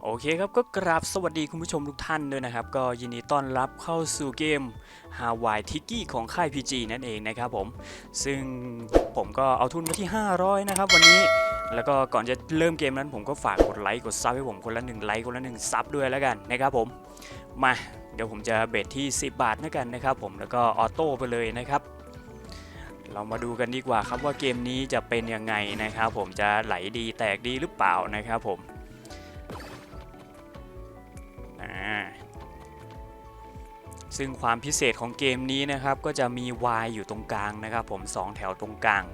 โอเคครับก็กราบสวัสดีคุณผู้ชมทุกท่านด้วยนะครับก็ยินดีต้อนรับเข้าสู่เกม Hawaii Tiki ของค่าย PG นั่นเองนะครับผมซึ่งผมก็เอาทุนมาที่500นะครับวันนี้แล้วก็ก่อนจะเริ่มเกมนั้นผมก็ฝากกดไลค์กดซับให้ผมคนละ1ไลค์คนละ1ซับด้วยแล้วกันนะครับผมมาเดี๋ยวผมจะเบทที่10 บาทแล้วกันนะครับผมแล้วก็ออโต้ไปเลยนะครับเรามาดูกันดีกว่าครับว่าเกมนี้จะเป็นยังไงนะครับผมจะไหลดีแตกดีหรือเปล่านะครับผมซึ่งความพิเศษของเกมนี้นะครับก็จะมี Y อยู่ตรงกลางนะครับผม2แถวตรงกลาง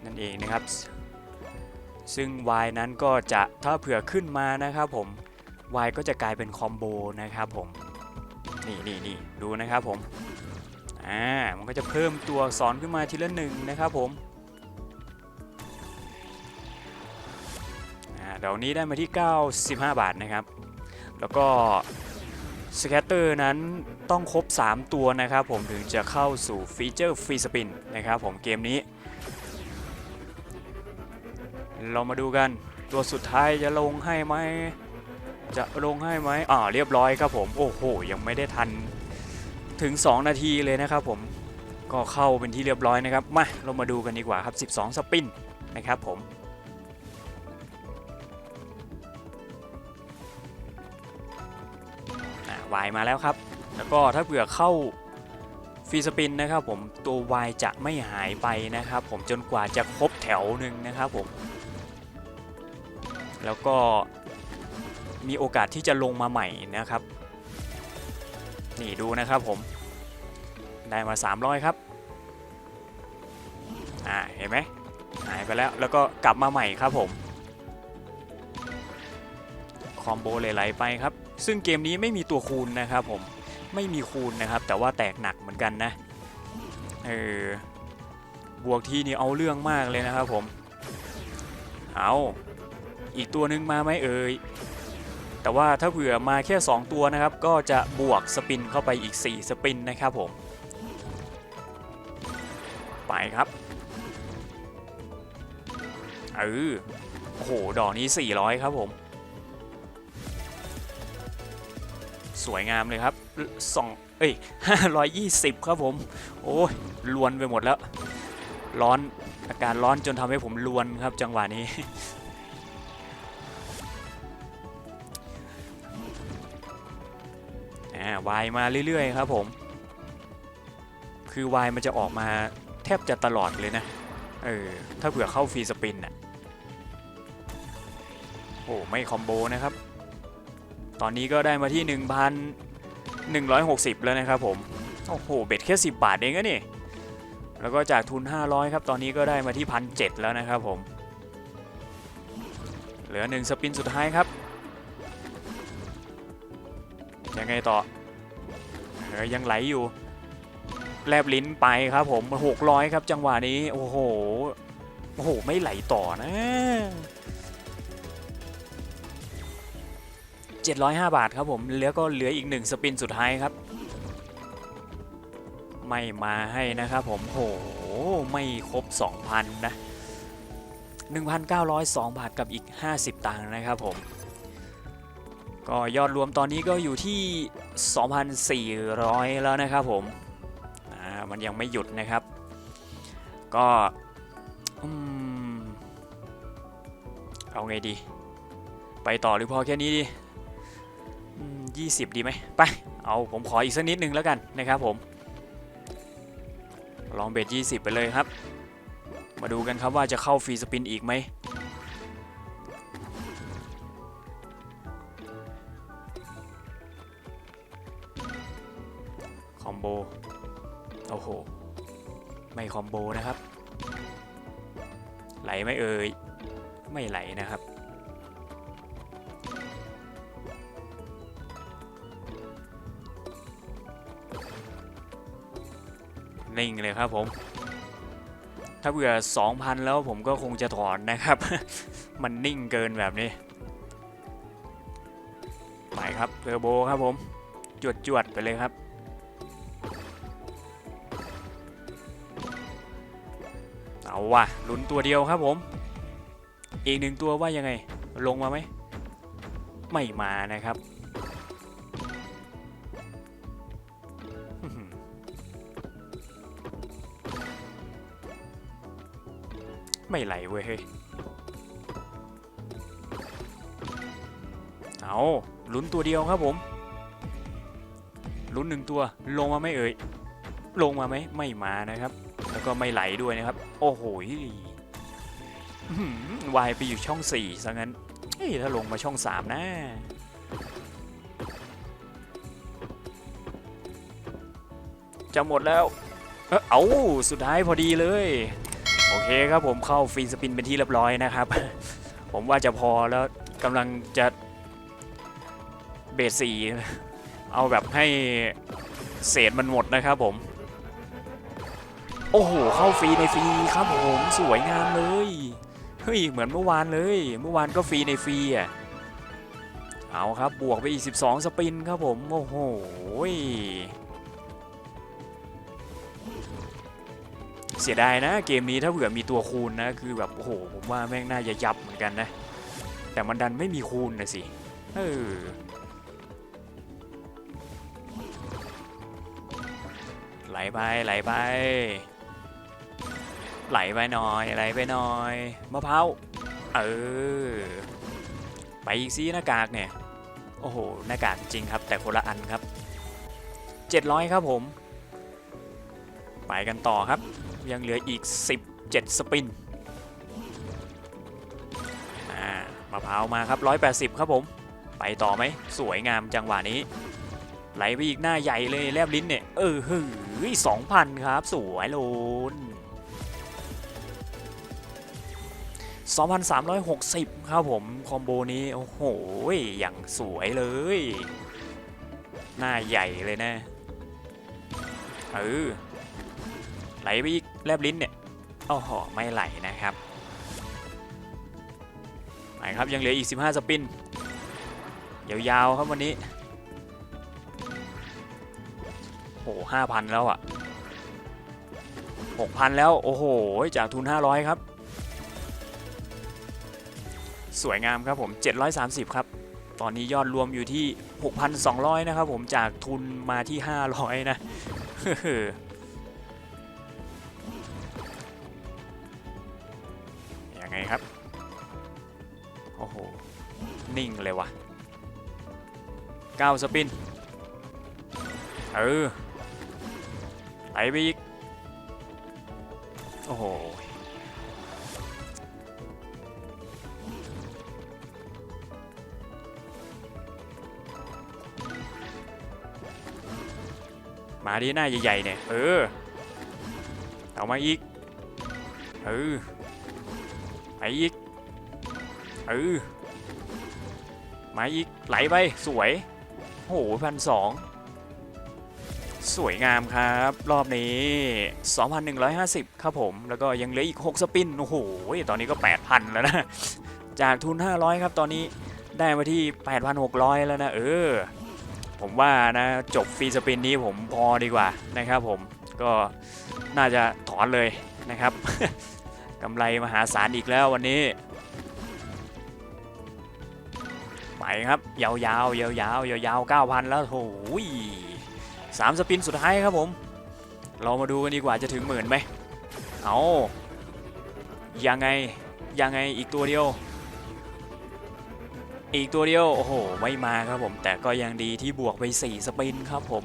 นั่นเองนะครับซึ่ง Y นั้นก็จะถ้าเผื่อขึ้นมานะครับผม Y ก็จะกลายเป็นคอมโบนะครับผมนี่ดูนะครับผมมันก็จะเพิ่มตัวอักษรขึ้นมาทีละ1นะครับผมเดี๋ยวนี้ได้มาที่95 บาทนะครับแล้วก็สแคตเตอร์นั้นต้องครบ3ตัวนะครับผมถึงจะเข้าสู่ฟีเจอร์ฟรีสปินนะครับผมเกมนี้เรามาดูกันตัวสุดท้ายจะลงให้ไหมเรียบร้อยครับผมโอ้โหยังไม่ได้ทันถึง2นาทีเลยนะครับผมก็เข้าเป็นที่เรียบร้อยนะครับมาเรามาดูกันดีกว่าครับ12สปินนะครับผมวายมาแล้วครับแล้วก็ถ้าเผื่อเข้าฟรีสปินนะครับผมตัว Y จะไม่หายไปนะครับผมจนกว่าจะครบแถวหนึ่งนะครับผมแล้วก็มีโอกาสที่จะลงมาใหม่นะครับนี่ดูนะครับผมได้มา300ครับเห็นไหมหายไปแล้วก็กลับมาใหม่ครับผมคอมโบไหลๆไปครับซึ่งเกมนี้ไม่มีตัวคูณนะครับผมไม่มีคูณนะครับแต่ว่าแตกหนักเหมือนกันนะบวกทีนี่เอาเรื่องมากเลยนะครับผมเอาอีกตัวนึงมาไหมแต่ว่าถ้าเผื่อมาแค่2ตัวนะครับก็จะบวกสปินเข้าไปอีก4สปินนะครับผมไปครับโอ้โหดอกนี้400ครับผมสวยงามเลยครับ520ครับผมโอ้ยลวนไปหมดแล้วร้อนอาการร้อนจนทำให้ผมลวนครับจังหวะนี้วายมาเรื่อยๆครับผมคือวายมันจะออกมาแทบจะตลอดเลยนะถ้าเผื่อเข้าฟรีสปินโอ้ไม่คอมโบนะครับตอนนี้ก็ได้มาที่1,160แล้วนะครับผมโอ้โหเบ็ดแค่10 บาทเองนะนี่แล้วก็จากทุน500ครับตอนนี้ก็ได้มาที่1,700แล้วนะครับผมเหลือ1สปินสุดท้ายครับยังไงต่อยังไหลอยู่แลบลิ้นไปครับผม600ครับจังหวะนี้โอ้โหไม่ไหลต่อนะ705 บาทครับผมแล้วก็เหลืออีก1สปินสุดท้ายครับไม่มาให้นะครับผมไม่ครบ 2,000 นะ 1,902 บาทกับอีก50ตังค์นะครับผมก็ยอดรวมตอนนี้ก็อยู่ที่ 2,400 แล้วนะครับผมมันยังไม่หยุดนะครับก็เอาไงดีไปต่อหรือพอแค่นี้ดี20ดีไหมไปเอาผมขออีกสักนิดนึงแล้วกันนะครับผมลองเบท20ไปเลยครับมาดูกันครับว่าจะเข้าฟรีสปินอีกไหมคอมโบโอ้โหไม่คอมโบนะครับไหลไหมไม่ไหลนะครับนิ่งเลยครับผมถ้าเผื่อ 2,000 แล้วผมก็คงจะถอนนะครับ มันนิ่งเกินแบบนี้ไปครับเทอร์โบครับผมจวดไปเลยครับเอาว่ะลุ้นตัวเดียวครับผมอีก1ตัวว่ายังไงลงมาไหม ไม่มานะครับไม่ไหลเว้ยเฮ้ยเอาลุ้นตัวเดียวครับผมลุ้น1ตัวลงมาไหมเอ่ยลงมาไหมไม่มานะครับแล้วก็ไม่ไหลด้วยนะครับโอ้โหวายไปอยู่ช่อง4ซะงั้นถ้าลงมาช่อง3นะจะหมดแล้วเอาสุดท้ายพอดีเลยโอเคครับผมเข้าฟรีสปินเป็นที่เรียบร้อยนะครับผมว่าจะพอแล้วกำลังจะเบส4เอาแบบให้เศษมันหมดนะครับผมโอ้โหเข้าฟรีในฟรีครับผมสวยงามเลยเฮ้ยเหมือนเมื่อวานเลยเมื่อวานก็ฟรีในฟรีอ่ะเอาครับบวกไปอีก12สปินครับผมโอ้โหเสียดายนะเกมนี้ถ้าเผื่อมีตัวคูณนะคือแบบโอ้โหผมว่าแม่งน่าจะยับเหมือนกันนะแต่มันดันไม่มีคูณนะสิไหลไปไหลไปไหลไปหน่อยไหลไปหน่อยมะพร้าวไปอีกซิหน้ากากเนี่ยโอ้โหหน้ากากจริงครับแต่คนละอันครับ700ครับผมไปกันต่อครับยังเหลืออีก17สปินมะพร้าวมาครับ180ครับผมไปต่อไหมสวยงามจังหวะนี้ไหลไปอีกหน้าใหญ่เลยแลบลิ้นเนี่ย2,000ครับสวยโลน2,360ครับผมคอมโบนี้โอ้โหอย่างสวยเลยหน้าใหญ่เลยนะไหลไปอีกแลบลิ้นเนี่ยโอ้โหไม่ไหลนะครับไปครับยังเหลืออีก15สปินยาวๆครับวันนี้โอ้5,000แล้วอ่ะ6,000แล้วโอ้โหจากทุน500ครับสวยงามครับผม730ครับตอนนี้ยอดรวมอยู่ที่ 6,200 นะครับผมจากทุนมาที่500นะยังไงครับโอ้โหนิ่งเลยวะ9สปินไหลไปอีกโอ้โหมาดีหน้าใหญ่ๆเนี่ยเอามาอีกไปอีกมาอีกไหลไปสวยโอ้โห1,200สวยงามครับรอบนี้ 2,150 ครับผมแล้วก็ยังเหลืออีก6สปินโอ้โหตอนนี้ก็ 8,000 แล้วนะจากทุน500ครับตอนนี้ได้มาที่ 8,600 แล้วนะผมว่านะจบฟรีสปินนี้ผมพอดีกว่านะครับผมก็น่าจะถอนเลยนะครับกำไรมหาศาลอีกแล้ววันนี้ไปครับยาวๆ 9,000 แล้วโอ้ย3สปินสุดท้ายครับผมเรามาดูกันดีกว่าจะถึง10,000ไหมเอายังไงอีกตัวเดียวโอ้โหไม่มาครับผมแต่ก็ยังดีที่บวกไป4สปินครับผม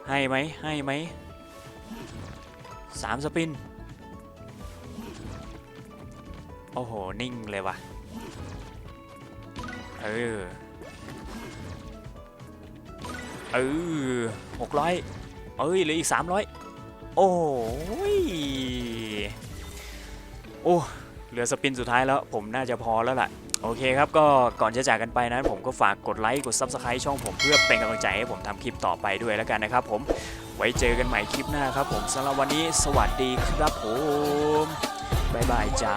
ให้ไหม3สปินโอ้โหนิ่งเลยวะ600เหลืออีก300โอ้ยเหลือสปินสุดท้ายแล้วผมน่าจะพอแล้วล่ะโอเคครับก็ก่อนจะจากกันไปนะผมก็ฝากกดไลค์กด Subscribe ช่องผมเพื่อเป็นกำลังใจให้ผมทำคลิปต่อไปด้วยแล้วกันนะครับผมไว้เจอกันใหม่คลิปหน้าครับผมสำหรับวันนี้สวัสดีครับผมบ๊ายบายจ้า